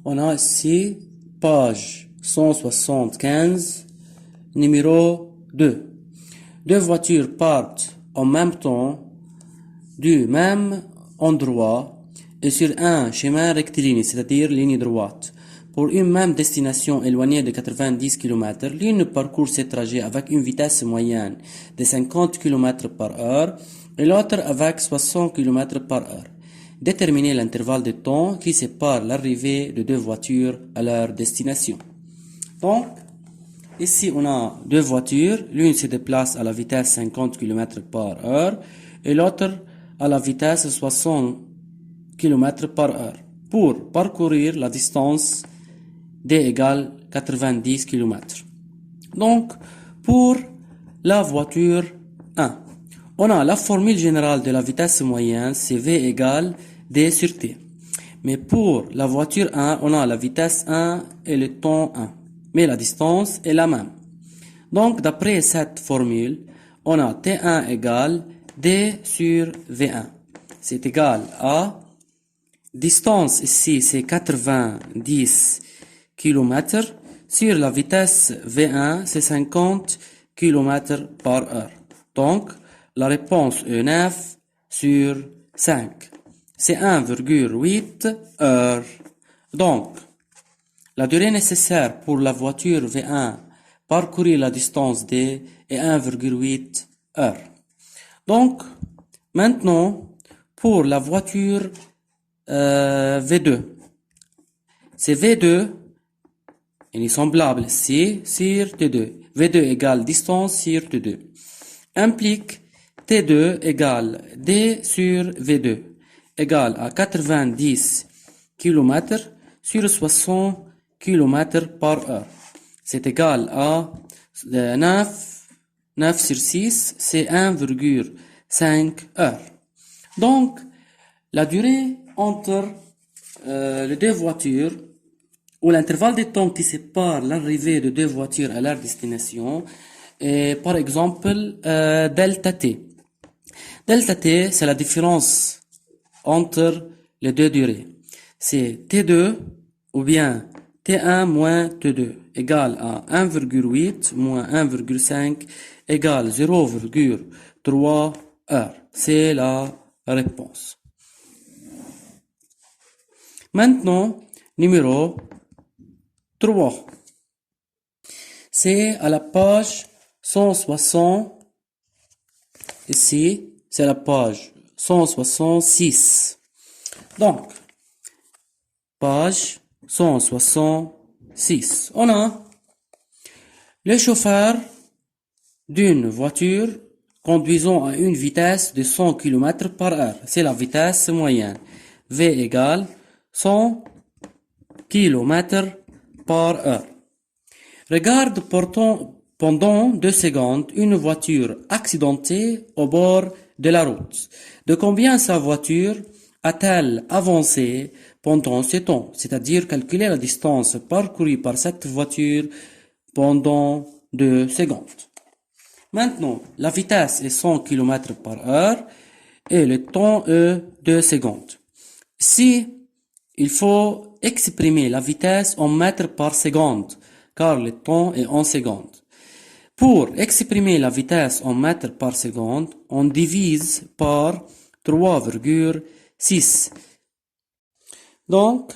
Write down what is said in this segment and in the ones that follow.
On a ici page 175, numéro 2. Deux voitures partent en même temps du même endroit et sur un chemin rectiligne, c'est-à-dire ligne droite. Pour une même destination éloignée de 90 km, l'une parcourt ce trajet avec une vitesse moyenne de 50 km par heure et l'autre avec 60 km par heure. Déterminez l'intervalle de temps qui sépare l'arrivée de deux voitures à leur destination. Donc, ici on a deux voitures, l'une se déplace à la vitesse 50 km par heure et l'autre à la vitesse 60 km par heure pour parcourir la distance D égale 90 km. Donc, pour la voiture 1, on a la formule générale de la vitesse moyenne, c'est V égale D sur T. Mais pour la voiture 1, on a la vitesse 1 et le temps 1. Mais la distance est la même. Donc, d'après cette formule, on a T1 égale D sur V1. C'est égal à distance ici, c'est 90 km. Sur la vitesse V1, c'est 50 km par heure. Donc, la réponse est 9 sur 5. C'est 1,8 heures. Donc, la durée nécessaire pour la voiture V1 parcourir la distance D est 1,8 heures. Donc, maintenant, pour la voiture V2, c'est V2, il est semblable ici, sur T2. V2 égale distance sur T2. Implique T2 égale D sur V2 égale à 90 km sur 60 km par heure. C'est égal à 9 sur 6, c'est 1,5 heures. Donc, la durée entre les deux voitures, ou l'intervalle de temps qui sépare l'arrivée de deux voitures à leur destination, est par exemple delta T. Delta T, c'est la différence entre les deux durées. C'est T2 ou bien T1 moins T2 égale à 1,8 moins 1,5 égale 0,3 heures. C'est la réponse. Maintenant, numéro 3. C'est à la page 160. Ici, c'est la page 166. Donc, page 166. On a le chauffeur d'une voiture conduisant à une vitesse de 100 km par heure. C'est la vitesse moyenne. V égale 100 km par heure. Regarde pendant 2 secondes une voiture accidentée au bord de la route. De combien sa voiture a-t-elle avancé pendant ce temps? C'est-à-dire calculer la distance parcourue par cette voiture pendant 2 secondes. Maintenant, la vitesse est 100 km par heure et le temps est 2 secondes. Si il faut exprimer la vitesse en mètres par seconde, car le temps est en secondes. Pour exprimer la vitesse en mètres par seconde, on divise par 3,6. Donc,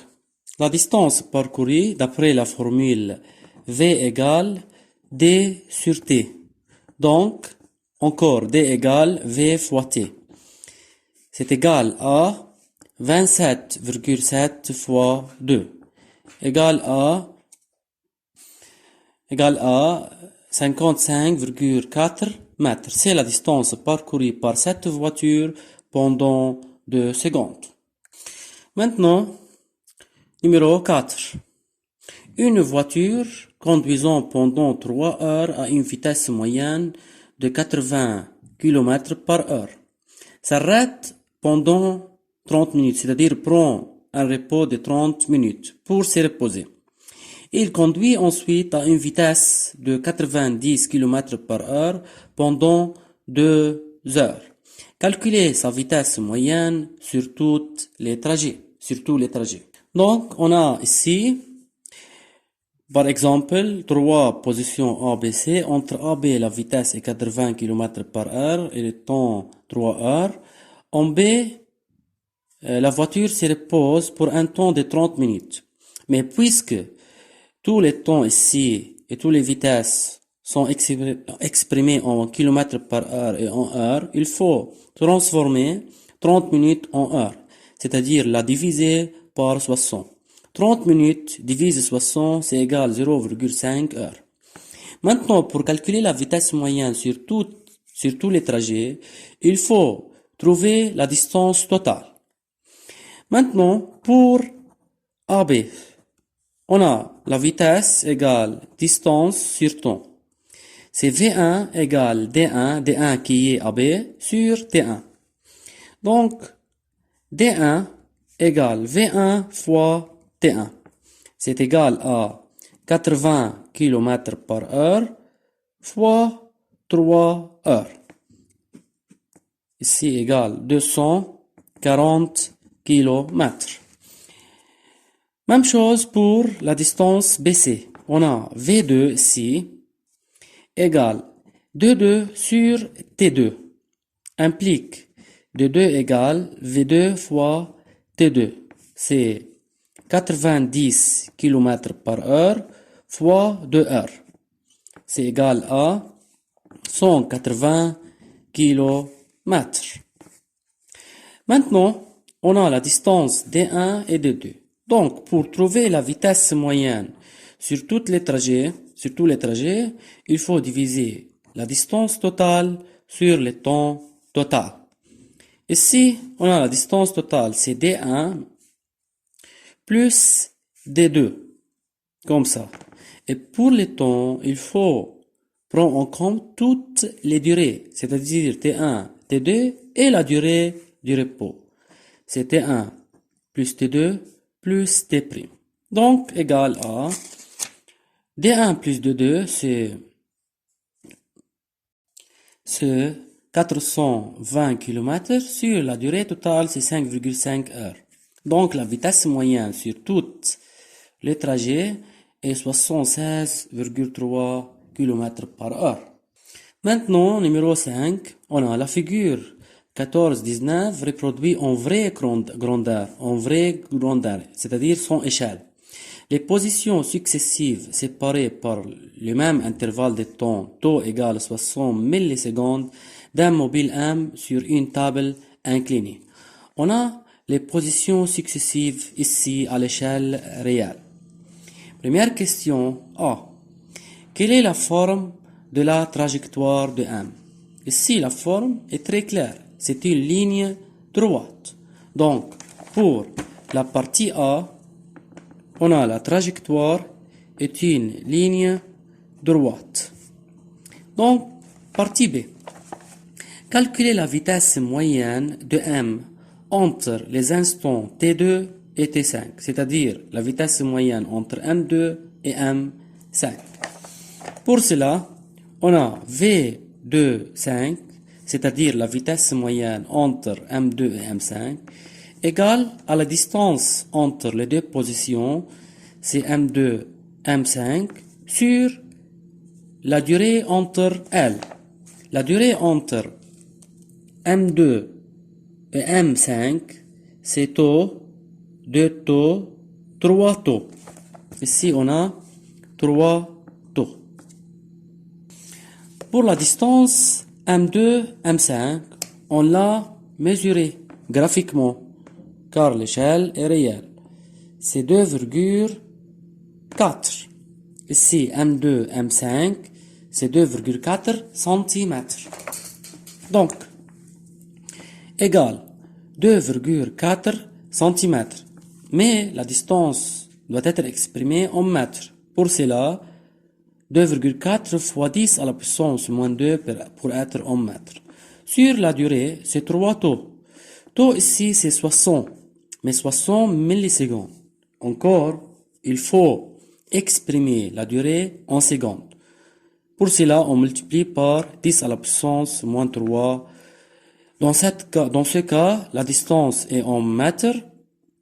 la distance parcourue d'après la formule V égale D sur T. Donc, encore D égale V fois T. C'est égal à 27,7 fois 2 égale à 55,4 mètres. C'est la distance parcourue par cette voiture pendant 2 secondes. Maintenant, numéro 4. Une voiture conduisant pendant 3 heures à une vitesse moyenne de 80 km par heure s'arrête pendant 30 minutes, c'est-à-dire prend un repos de 30 minutes pour se reposer. Il conduit ensuite à une vitesse de 90 km par heure pendant 2 heures. Calculez sa vitesse moyenne sur tous les trajets. Donc, on a ici, par exemple, trois positions A, B, C. Entre A, B, la vitesse est 80 km par heure et le temps 3 heures. En B, la voiture se repose pour un temps de 30 minutes. Mais puisque tous les temps ici et toutes les vitesses sont exprimés en km par heure et en heure, il faut transformer 30 minutes en heure, c'est-à-dire la diviser par 60. 30 minutes divisé 60, c'est égal à 0,5 heures. Maintenant, pour calculer la vitesse moyenne sur tous les trajets, il faut trouver la distance totale. Maintenant, pour AB, on a la vitesse égale distance sur temps. C'est V1 égale D1 qui est AB sur T1. Donc, D1 égale V1 fois T1. C'est égal à 80 km par heure fois 3 heures. Ici égale 240 km. Même chose pour la distance BC. On a V2 ici égale 2 sur T2. Implique 2 égale V2 fois T2. C'est 90 km par heure fois 2 heures. C'est égal à 180 km. Maintenant, on a la distance D1 et D2. Donc, pour trouver la vitesse moyenne sur tous les trajets, il faut diviser la distance totale sur le temps total. Ici, on a la distance totale, c'est D1 plus D2, comme ça. Et pour le temps, il faut prendre en compte toutes les durées, c'est-à-dire T1, T2 et la durée du repos. C'est T1 plus T2 plus T'. Donc, égal à D1 plus D2, c'est 420 km sur la durée totale, c'est 5,5 heures. Donc, la vitesse moyenne sur tous les trajets est 76,3 km par heure. Maintenant, numéro 5, on a la figure 14-19 reproduit en vraie grandeur, c'est-à-dire sans échelle. Les positions successives séparées par le même intervalle de temps, taux égale 60 millisecondes, d'un mobile M sur une table inclinée. On a les positions successives ici à l'échelle réelle. Première question A. Quelle est la forme de la trajectoire de M? Ici, la forme est très claire. C'est une ligne droite. Donc, pour la partie A, on a la trajectoire est une ligne droite. Donc, partie B. Calculer la vitesse moyenne de M entre les instants T2 et T5, c'est-à-dire la vitesse moyenne entre M2 et M5. Pour cela, on a V2,5, c'est-à-dire la vitesse moyenne entre M2 et M5, égale à la distance entre les deux positions, c'est M2, M5, sur la durée entre elles. La durée entre M2 et M5, c'est taux, 2 taux, 3 taux. Ici, on a 3 taux. Pour la distance M2, M5, on l'a mesuré graphiquement, car l'échelle est réelle. C'est 2,4. Ici, M2, M5, c'est 2,4 cm. Donc, égal 2,4 cm. Mais la distance doit être exprimée en mètres. Pour cela, 2,4 fois 10 à la puissance moins 2 pour être en mètres. Sur la durée, c'est 3 taux. Taux ici, c'est 60, mais 60 millisecondes. Encore, il faut exprimer la durée en secondes. Pour cela, on multiplie par 10 à la puissance moins 3. Dans ce cas, la distance est en mètres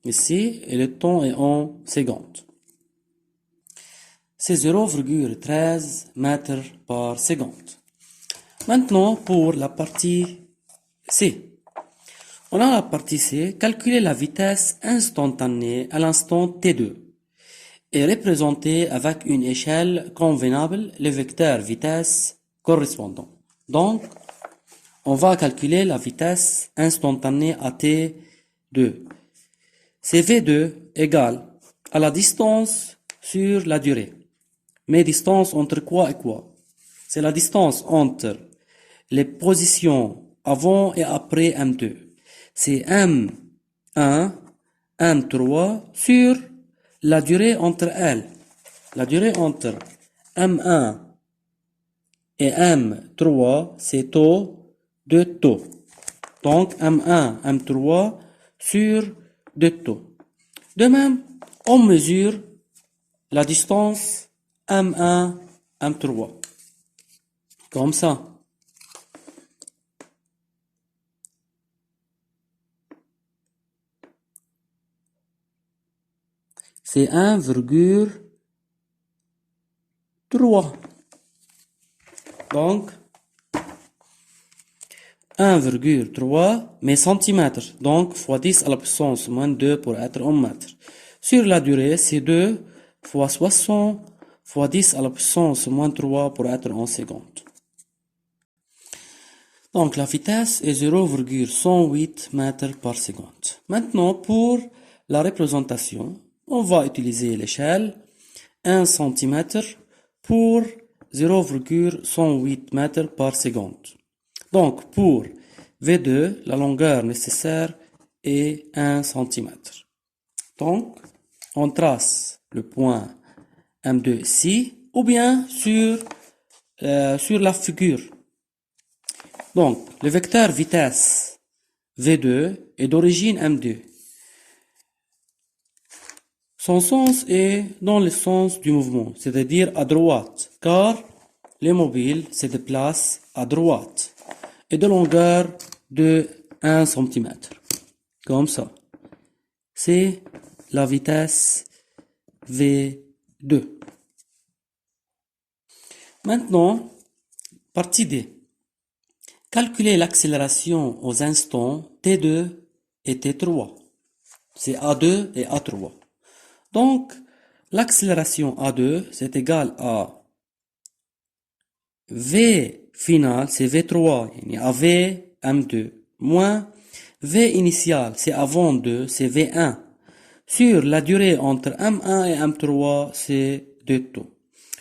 ici, et le temps est en secondes. C'est 0,13 mètres par seconde. Maintenant, pour la partie C. On a la partie C, calculer la vitesse instantanée à l'instant T2 et représenter avec une échelle convenable les vecteurs vitesse correspondants. Donc, on va calculer la vitesse instantanée à T2. C'est V2 égale à la distance sur la durée. Mais distance entre quoi et quoi? C'est la distance entre les positions avant et après M2. C'est M1, M3 sur la durée entre elles. La durée entre M1 et M3, c'est taux de taux. Donc M1, M3 sur 2 taux. De même, on mesure la distance M1, M3. Comme ça. C'est 1,3. Donc, 1,3 mais centimètres. Donc, fois 10 à la puissance moins 2 pour être en mètres. Sur la durée, c'est 2 fois 60 fois 10 à la puissance moins 3 pour être en secondes. Donc, la vitesse est 0,108 mètres par seconde. Maintenant, pour la représentation, on va utiliser l'échelle 1 cm pour 0,108 mètres par seconde. Donc, pour V2, la longueur nécessaire est 1 cm. Donc, on trace le point M2 ici, ou bien sur la figure. Donc, le vecteur vitesse V2 est d'origine M2. Son sens est dans le sens du mouvement, c'est-à-dire à droite, car le mobile se déplace à droite et de longueur de 1 cm. Comme ça. C'est la vitesse V2. Maintenant, partie D. Calculer l'accélération aux instants T2 et T3. C'est A2 et A3. Donc, l'accélération A2, c'est égal à V final, c'est V3, à V, M2, moins V initial, c'est avant 2, c'est V1. Sur la durée entre M1 et M3, c'est 2 taux.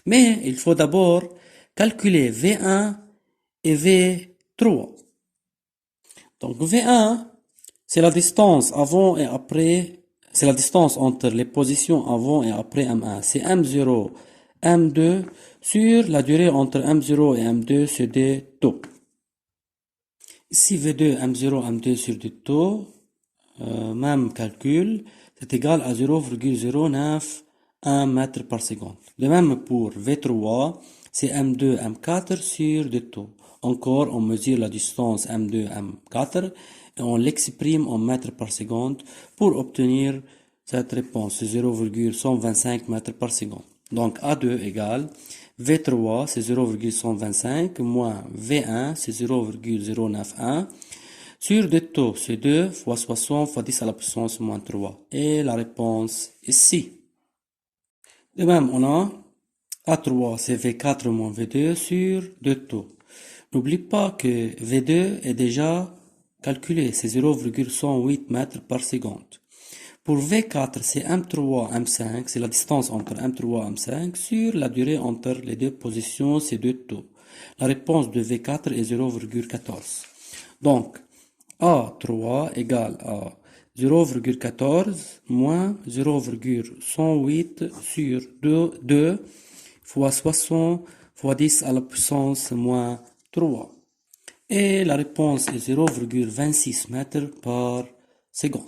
Mais il faut d'abord calculer V1 et V3. Donc V1, c'est la distance avant et après, c'est la distance entre les positions avant et après M1. C'est M0, M2 sur la durée entre M0 et M2 sur des taux. Ici V2, M0, M2 sur des taux, même calcul, c'est égal à 0,091 mètres par seconde. De même pour V3, c'est M2, M4 sur des taux. Encore, on mesure la distance M2, M4 et on l'exprime en mètres par seconde pour obtenir cette réponse, 0,125 mètres par seconde. Donc A2 égale V3, c'est 0,125 moins V1, c'est 0,091 sur deux taux, c'est 2 fois 60 fois 10 à la puissance moins 3. Et la réponse est ici. De même, on a A3, c'est V4 moins V2 sur deux taux. N'oublie pas que V2 est déjà calculé, c'est 0,108 mètres par seconde. Pour V4, c'est M3, M5, c'est la distance entre M3 et M5 sur la durée entre les deux positions, c'est deux taux. La réponse de V4 est 0,14. Donc, A3 égale à 0,14 moins 0,108 sur 2 fois 60 fois 10 à la puissance moins 3. Et la réponse est 0,26 mètres par seconde.